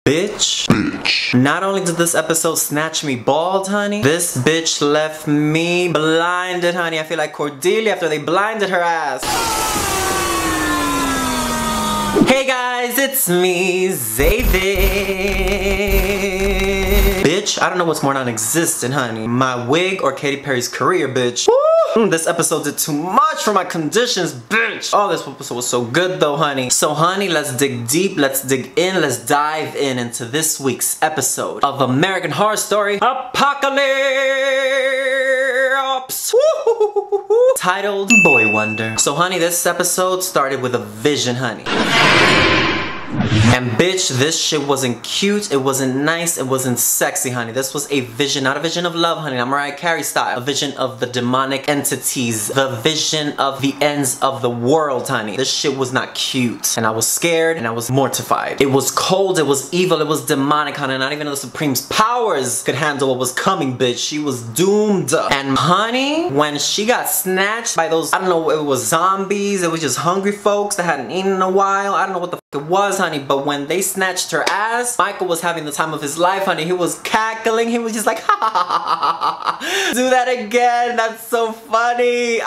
Bitch. Not only did this episode snatch me bald, honey, this bitch left me blinded, honey. I feel like Cordelia after they blinded her ass. Hey guys, it's me, Zavid. Bitch, I don't know what's more non-existent, honey. My wig or Katy Perry's career, bitch. Woo! This episode did too much for my conditions, bitch. Oh, this episode was so good though, honey. So, honey, let's dig deep, let's dig in, let's dive into this week's episode of American Horror Story Apocalypse. Titled Boy Wonder. So, honey, this episode started with a vision, honey. And bitch, this shit wasn't cute, it wasn't nice, it wasn't sexy, honey. This was a vision, not a vision of love, honey, not Mariah Carey style. A vision of the demonic entities, the vision of the ends of the world, honey. This shit was not cute. And I was scared and I was mortified. It was cold, it was evil, it was demonic, honey. Not even the Supreme's powers could handle what was coming, bitch. She was doomed. And honey, when she got snatched by those, I don't know, it was zombies, it was just hungry folks that hadn't eaten in a while. I don't know what the fuck it was, honey, but when they snatched her ass, Michael was having the time of his life, honey. He was cackling. He was just like, ha ha ha ha ha. Do that again. That's so funny.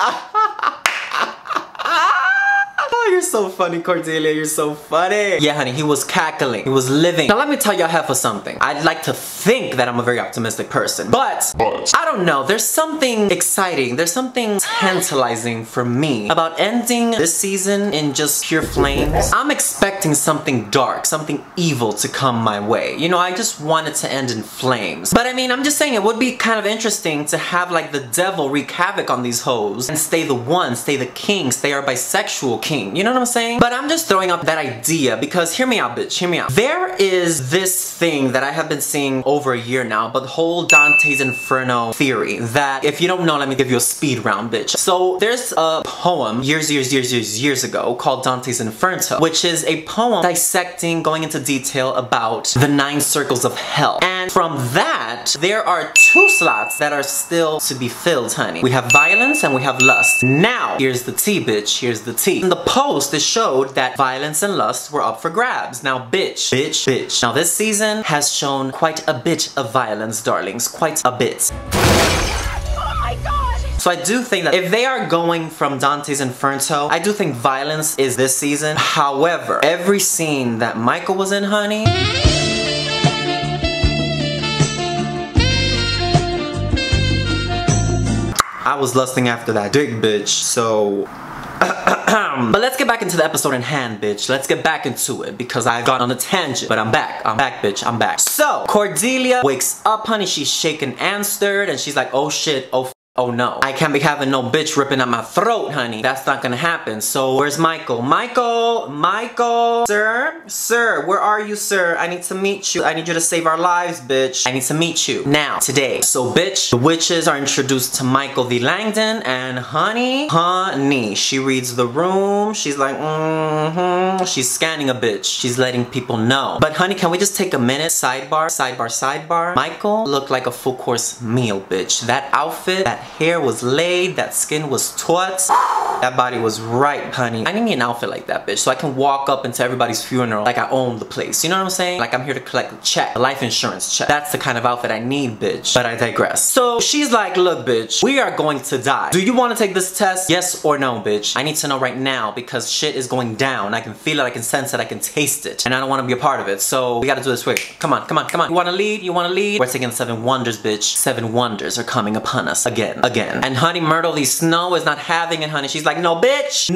Oh, you're so funny, Cordelia. You're so funny. Yeah, honey, he was cackling. He was living. Now, let me tell y'all half of something. I'd like to think that I'm a very optimistic person, but I don't know. There's something exciting. There's something tantalizing for me about ending this season in just pure flames. I'm expecting something dark, something evil to come my way. You know, I just want it to end in flames. But I mean, I'm just saying it would be kind of interesting to have like the devil wreak havoc on these hoes and stay the one, stay the king, stay our bisexual king. You know what I'm saying? But I'm just throwing up that idea because hear me out, bitch, hear me out. There is this thing that I have been seeing over a year now, but the whole Dantes Inferno theory that if you don't know, let me give you a speed round, bitch. So there's a poem years ago called Dantes Inferno, which is a poem dissecting, going into detail about the 9 circles of hell. And from that, there are 2 slots that are still to be filled, honey. We have violence and we have lust. Now, here's the tea, bitch, here's the tea. In the post, it showed that violence and lust were up for grabs. Now, bitch. Now, this season has shown quite a bit of violence, darlings. Quite a bit. Oh my God! So I do think that if they are going from Dantes Inferno, I do think violence is this season. However, every scene that Michael was in, honey, I was lusting after that dick, bitch. So but let's get back into the episode in hand, bitch. Let's get back into it because I've gone on a tangent. But I'm back, bitch, I'm back. So, Cordelia wakes up, honey. She's shaken and stirred and she's like, oh shit, oh no. I can't be having no bitch ripping at my throat, honey. That's not gonna happen. So, where's Michael? Michael! Sir, where are you, sir? I need to meet you. I need you to save our lives, bitch. I need to meet you. Now, today. So, bitch, the witches are introduced to Michael the Langdon and honey, she reads the room. She's like, she's scanning a bitch. She's letting people know. But honey, can we just take a minute? Sidebar. Michael looked like a full course meal, bitch. That outfit, that hair was laid, that skin was taut, that body was right, honey. I need me an outfit like that, bitch, so I can walk up into everybody's funeral like I own the place. You know what I'm saying? Like I'm here to collect the check, the life insurance check. That's the kind of outfit I need, bitch. But I digress. So she's like, look, bitch, we are going to die. Do you want to take this test? Yes or no, bitch? I need to know right now because shit is going down. I can feel it, I can sense it, I can taste it. And I don't want to be a part of it. So we gotta do this quick. Come on. You wanna lead? We're taking 7 wonders, bitch. 7 wonders are coming upon us again. And honey, Myrtle Lee Snow is not having it, honey. She's like, no bitch.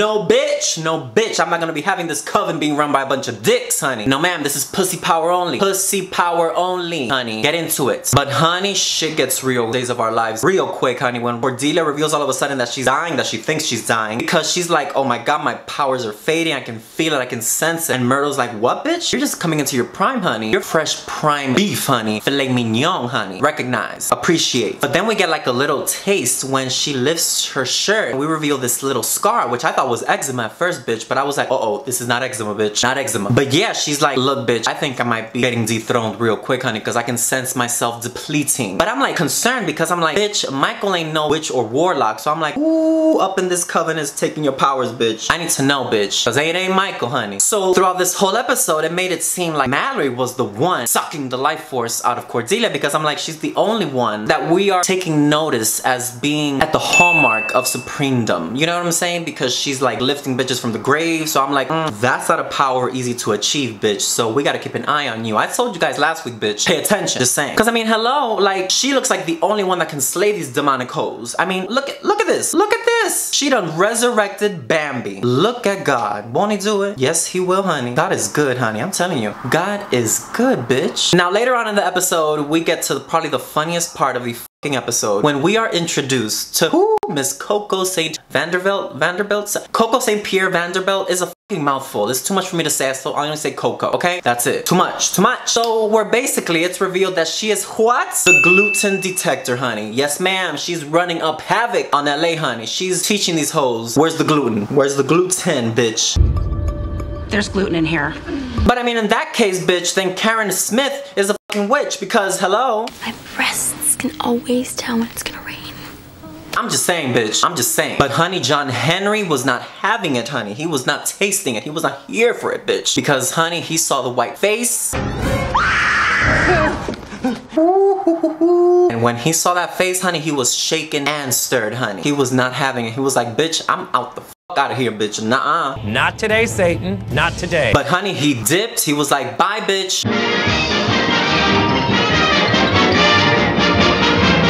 I'm not gonna be having this coven being run by a bunch of dicks, honey. No ma'am, this is pussy power only. Pussy power only, honey. Get into it. But honey, shit gets real. Days of our lives real quick, honey. When Cordelia reveals all of a sudden that she's dying, that she thinks she's dying, because she's like, oh my god, my powers are fading. I can feel it, I can sense it. And Myrtle's like, what, bitch? You're just coming into your prime, honey. You're fresh prime beef, honey. Filet mignon, honey. Recognize, appreciate. But then we get like a little taste when she lifts her shirt and we reveal this little scar, which I thought was eczema at first, bitch. But I was like, uh-oh, this is not eczema, bitch. Not eczema. But yeah, she's like, look, bitch, I think I might be getting dethroned real quick, honey, because I can sense myself depleting. But I'm like concerned because I'm like, bitch, Michael ain't no witch or warlock. So I'm like, ooh, up in this coven is taking your powers, bitch. I need to know, bitch, because it ain't Michael, honey. So throughout this whole episode, it made it seem like Mallory was the one sucking the life force out of Cordelia, because I'm like, she's the only one that we are taking notice as being at the hallmark of supremedom. You know what I'm saying? Because she's like lifting bitches from the grave. So I'm like, that's not a power easy to achieve, bitch. So we gotta keep an eye on you. I told you guys last week, bitch, pay attention. Just saying. Because I mean, hello, like, she looks like the only one that can slay these demonic hoes. I mean, look at this. Look at this. She done resurrected Bambi. Look at God. Won't he do it? Yes, he will, honey. God is good, honey. I'm telling you. God is good, bitch. Now, later on in the episode, we get to probably the funniest part of the episode when we are introduced to who? Miss Coco St. Vanderbilt? Coco St. Pierre Vanderbilt is a fucking mouthful. It's too much for me to say, so I'm gonna say Coco, okay? That's it. Too much. Too much. So we're basically, it's revealed that she is what? The gluten detector, honey. Yes, ma'am. She's running up havoc on LA, honey. She's teaching these hoes. Where's the gluten? Where's the gluten, bitch? There's gluten in here. But I mean, in that case, bitch, then Karen Smith is a fucking witch because, hello? My breasts can always tell when it's gonna rain. I'm just saying, bitch. I'm just saying. But honey, John Henry was not having it, honey. He was not tasting it. He was not here for it, bitch. Because, honey, he saw the white face. And when he saw that face, honey, he was shaken and stirred, honey. He was not having it. He was like, bitch, I'm out the fuck out of here, bitch. Nuh-uh. Not today, Satan. Not today. But honey, he dipped. He was like, bye, bitch.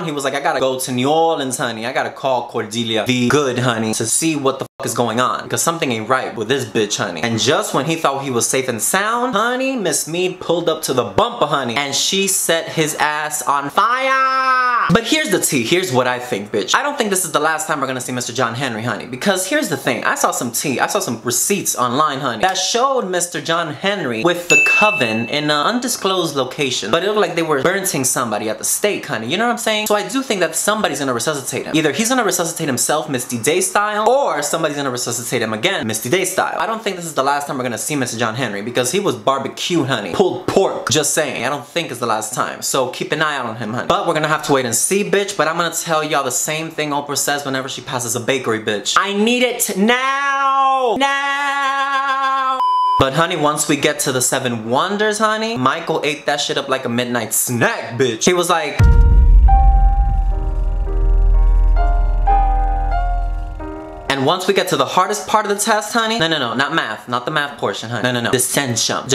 He was like, I gotta go to New Orleans, honey. I gotta call Cordelia the good, honey, to see what the fuck is going on. Because something ain't right with this bitch, honey. And just when he thought he was safe and sound, honey, Miss Mead pulled up to the bumper, honey. And she set his ass on fire. But here's the tea. Here's what I think, bitch. I don't think this is the last time we're gonna see Mr. John Henry, honey. Because here's the thing. I saw some tea. I saw some receipts online, honey, that showed Mr. John Henry with the coven in an undisclosed location. But it looked like they were burning somebody at the stake, honey. You know what I'm saying? So I do think that somebody's gonna resuscitate him. Either he's gonna resuscitate himself, Misty Day style, or somebody's gonna resuscitate him again, Misty Day style. I don't think this is the last time we're gonna see Mr. John Henry because he was barbecued, honey. Pulled pork. Just saying. I don't think it's the last time. So keep an eye out on him, honey. But we're gonna have to wait and see, bitch. But I'm gonna tell y'all the same thing Oprah says whenever she passes a bakery, bitch. I need it now! Now! But honey, once we get to the 7 Wonders, honey, Michael ate that shit up like a midnight snack, bitch. He was like... And once we get to the hardest part of the test, honey, no, not math, not the math portion, honey. No. Dissension.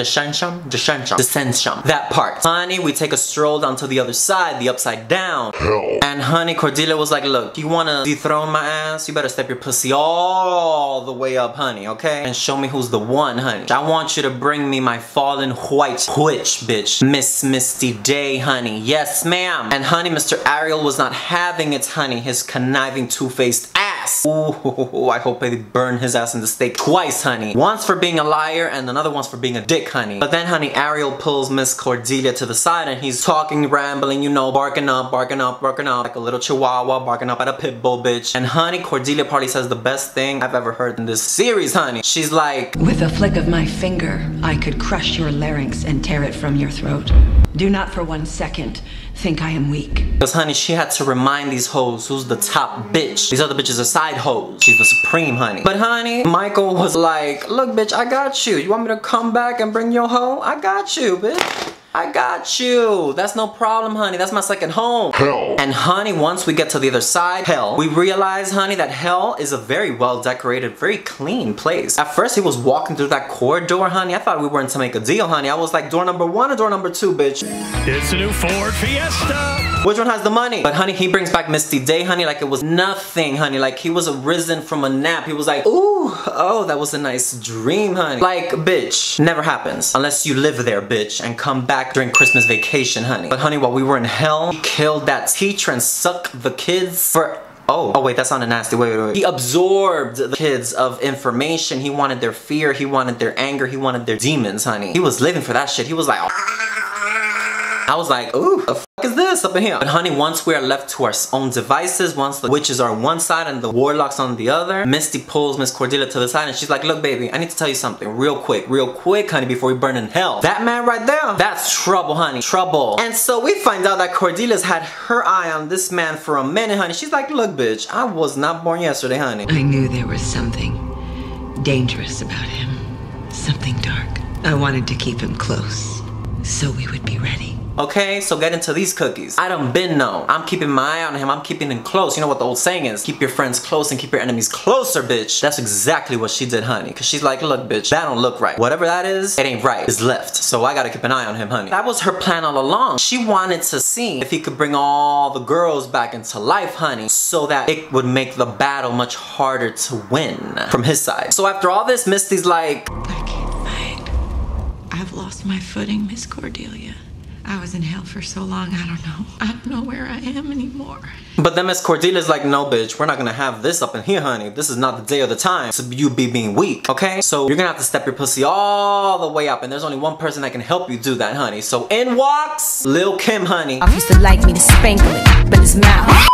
That part. Honey, we take a stroll down to the other side, the upside down. Hell. And honey, Cordelia was like, look, you wanna dethrone my ass? You better step your pussy all the way up, honey, okay? And show me who's the one, honey. I want you to bring me my fallen white witch, bitch. Miss Misty Day, honey. Yes, ma'am. And honey, Mr. Ariel was not having it, honey. His conniving two-faced ass. Ooh, I hope they burn his ass in the stake twice, honey. Once for being a liar and another one's for being a dick, honey. But then, honey, Ariel pulls Miss Cordelia to the side and he's talking, rambling, you know, barking up, like a little chihuahua, barking up at a pit bull, bitch. And honey, Cordelia probably says the best thing I've ever heard in this series, honey. She's like, with a flick of my finger, I could crush your larynx and tear it from your throat. Do not for 1 second think I am weak. Because honey, she had to remind these hoes who's the top bitch. These other bitches are side hoes. She's the supreme, honey. But honey, Michael was like, look, bitch, I got you. You want me to come back and bring your hoe? I got you, bitch. I got you. That's no problem, honey. That's my second home. Hell. And honey, once we get to the other side, hell, we realize, honey, that hell is a very well decorated, very clean place. At first, he was walking through that corridor, honey. I thought we weren't to make a deal, honey. I was like, door number 1 or door number 2, bitch? It's a new Ford Fiesta. Which one has the money? But honey, he brings back Misty Day, honey, like it was nothing, honey. Like he was arisen from a nap. He was like, ooh, oh, that was a nice dream, honey. Like, bitch, never happens unless you live there, bitch, and come back during Christmas vacation, honey. But honey, while we were in hell, he killed that teacher and sucked the kids for... Oh wait, that sounded nasty. Wait. He absorbed the kids of information. He wanted their fear. He wanted their anger. He wanted their demons, honey. He was living for that shit. He was like... I was like, ooh, the fuck is this up in here? But honey, once we are left to our own devices, once the witches are on one side and the warlocks on the other, Misty pulls Miss Cordelia to the side and she's like, look baby, I need to tell you something real quick, honey, before we burn in hell. That man right there, that's trouble, honey, trouble. And so we find out that Cordelia's had her eye on this man for a minute, honey. She's like, look bitch, I was not born yesterday, honey. I knew there was something dangerous about him. Something dark. I wanted to keep him close, so we would be ready. Okay, so get into these cookies. I done been known. I'm keeping my eye on him. I'm keeping him close. You know what the old saying is? Keep your friends close and keep your enemies closer, bitch. That's exactly what she did, honey. Cause she's like, look, bitch, that don't look right. Whatever that is, it ain't right. It's left. So I gotta keep an eye on him, honey. That was her plan all along. She wanted to see if he could bring all the girls back into life, honey, so that it would make the battle much harder to win from his side. So after all this, Misty's like, I can't fight. I've lost my footing, Miss Cordelia. I was in hell for so long, I don't know where I am anymore. but then Miss Cordelia's like, no bitch, we're not gonna have this up in here, honey. This is not the day or the time to you be being weak, okay? So you're gonna have to step your pussy all the way up, and there's only one person that can help you do that, honey. So in walks Lil' Kim, honey. I used to like me to spank him, but his mouth.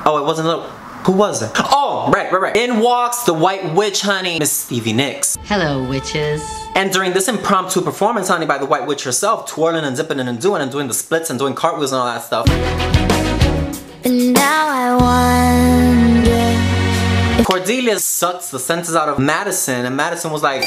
Oh, it wasn't Lil'. Who was it? Oh, right. In walks the White Witch, honey, Miss Stevie Nicks. Hello, witches. And during this impromptu performance, honey, by the White Witch herself, twirling and zipping and doing the splits and doing cartwheels and all that stuff. And now I wonder. Cordelia sucks the senses out of Madison, and Madison was like...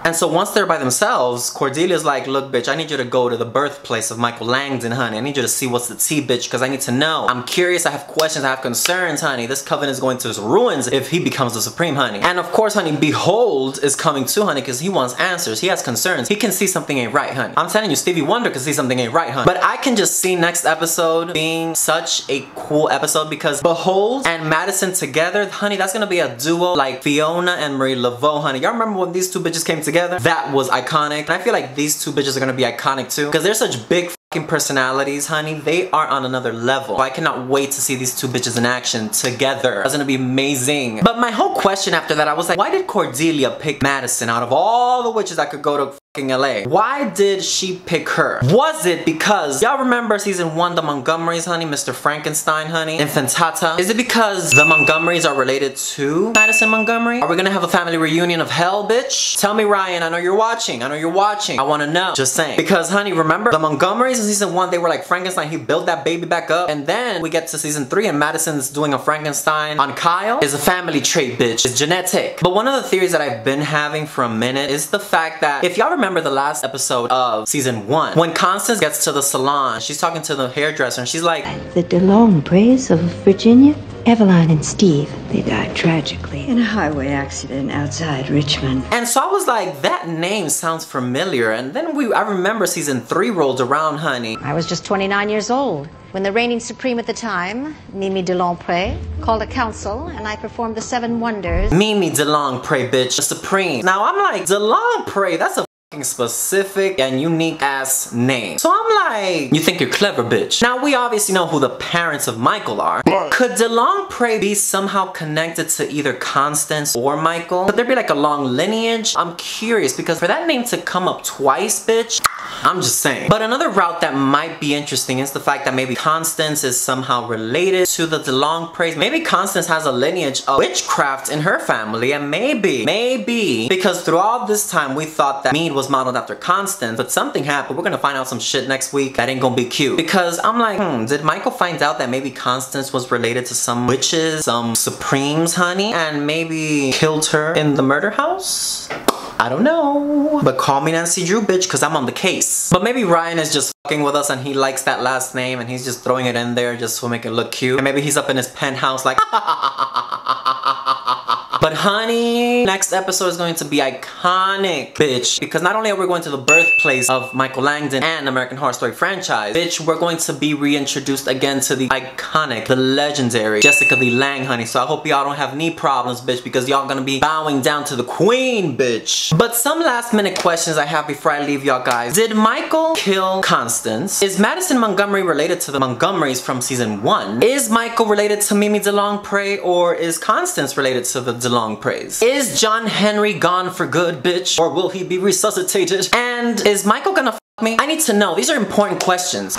And so once they're by themselves, Cordelia's like, look bitch, I need you to go to the birthplace of Michael Langdon, honey. I need you to see what's the tea, bitch, because I need to know. I'm curious, I have questions, I have concerns, honey. This coven is going to its ruins if he becomes the supreme, honey. And of course, honey, Behold is coming too, honey, because he wants answers. He has concerns. He can see something ain't right, honey. I'm telling you, Stevie Wonder can see something ain't right, honey. But I can just see next episode being such a cool episode because Behold and Madison together, honey, that's gonna be a duo like Fiona and Marie Laveau, honey. Y'all remember when these two bitches came together? That was iconic. And I feel like these two bitches are gonna be iconic too because they're such big fucking personalities, honey. They are on another level. So I cannot wait to see these two bitches in action together. That's gonna be amazing. But my whole question after that, I was like, why did Cordelia pick Madison out of all the witches that could go to fucking LA? Why did she pick her? Was it because y'all remember season 1, the Montgomerys, honey, Mr. Frankenstein, honey, Infantata? Is it because the Montgomerys are related to Madison Montgomery? Are we gonna have a family reunion of hell, bitch? Tell me, Ryan, I know you're watching. I wanna know. Just saying. Because, honey, remember the Montgomerys in season 1, they were like Frankenstein. He built that baby back up. And then we get to season 3 and Madison's doing a Frankenstein on Kyle. Is a family trait, bitch. It's genetic. But one of the theories that I've been having for a minute is the fact that if y'all remember the last episode of season 1, when Constance gets to the salon, she's talking to the hairdresser and she's like, the DeLongpre's of Virginia, Eveline and Steve, they died tragically in a highway accident outside Richmond. and so I was like, that name sounds familiar. And then I remember season 3 rolled around, honey. I was just 29 years old when the reigning supreme at the time, Mimi DeLongpre, called a council and I performed the 7 wonders. Mimi DeLongpre, bitch, the supreme. Now I'm like, DeLongpre, that's a specific and unique ass name. So I'm like, you think you're clever, bitch. Now we obviously know who the parents of Michael are. Could DeLongpre be somehow connected to either Constance or Michael? Could there be like a long lineage? I'm curious because for that name to come up twice, bitch, I'm just saying. But another route that might be interesting is the fact that maybe Constance is somehow related to the DeLongpres. Maybe Constance has a lineage of witchcraft in her family, and maybe because through all this time we thought that Mead was modeled after Constance, but something happened. We're gonna find out some shit next week that ain't gonna be cute. Because I'm like, did Michael find out that maybe Constance was related to some witches, some supremes, honey, and maybe killed her in the murder house? I don't know. But call me Nancy Drew, bitch, because I'm on the case. But maybe Ryan is just fucking with us and he likes that last name and he's just throwing it in there just to make it look cute. And maybe he's up in his penthouse like But honey, next episode is going to be iconic, bitch. Because not only are we going to the birthplace of Michael Langdon and American Horror Story franchise, bitch, we're going to be reintroduced again to the iconic, the legendary Jessica Lee Lang, honey. So I hope y'all don't have knee problems, bitch, because y'all gonna be bowing down to the queen, bitch. But some last minute questions I have before I leave y'all guys. Did Michael kill Constance? Is Madison Montgomery related to the Montgomerys from season 1? Is Michael related to Mimi DeLongpre, or is Constance related to the DeLongpres? Is John Henry gone for good, bitch? Or will he be resuscitated? And is Michael gonna me? I need to know. These are important questions.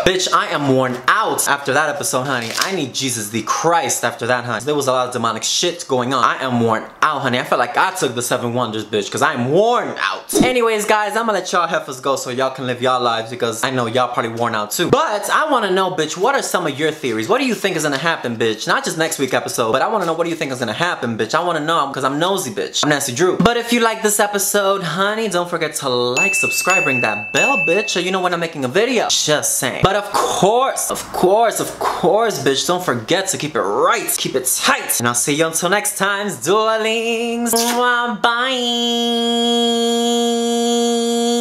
Bitch, I am worn out after that episode, honey. I need Jesus the Christ after that, honey. There was a lot of demonic shit going on. I am worn out, honey. I felt like I took the 7 wonders, bitch, because I am worn out. Anyways, guys, I'm gonna let y'all heifers go so y'all can live y'all lives because I know y'all probably worn out too. But I want to know, bitch, what are some of your theories? What do you think is gonna happen, bitch? Not just next week episode, but I want to know what do you think is gonna happen, bitch. I want to know because I'm nosy, bitch. I'm Nasty Drew. But if you like this episode, honey, don't forget to like, subscribe, ring that bell, bitch, so you know when I'm making a video. Just saying. But of course, bitch, don't forget to keep it right, keep it tight. And I'll see you until next time, darlings. Bye.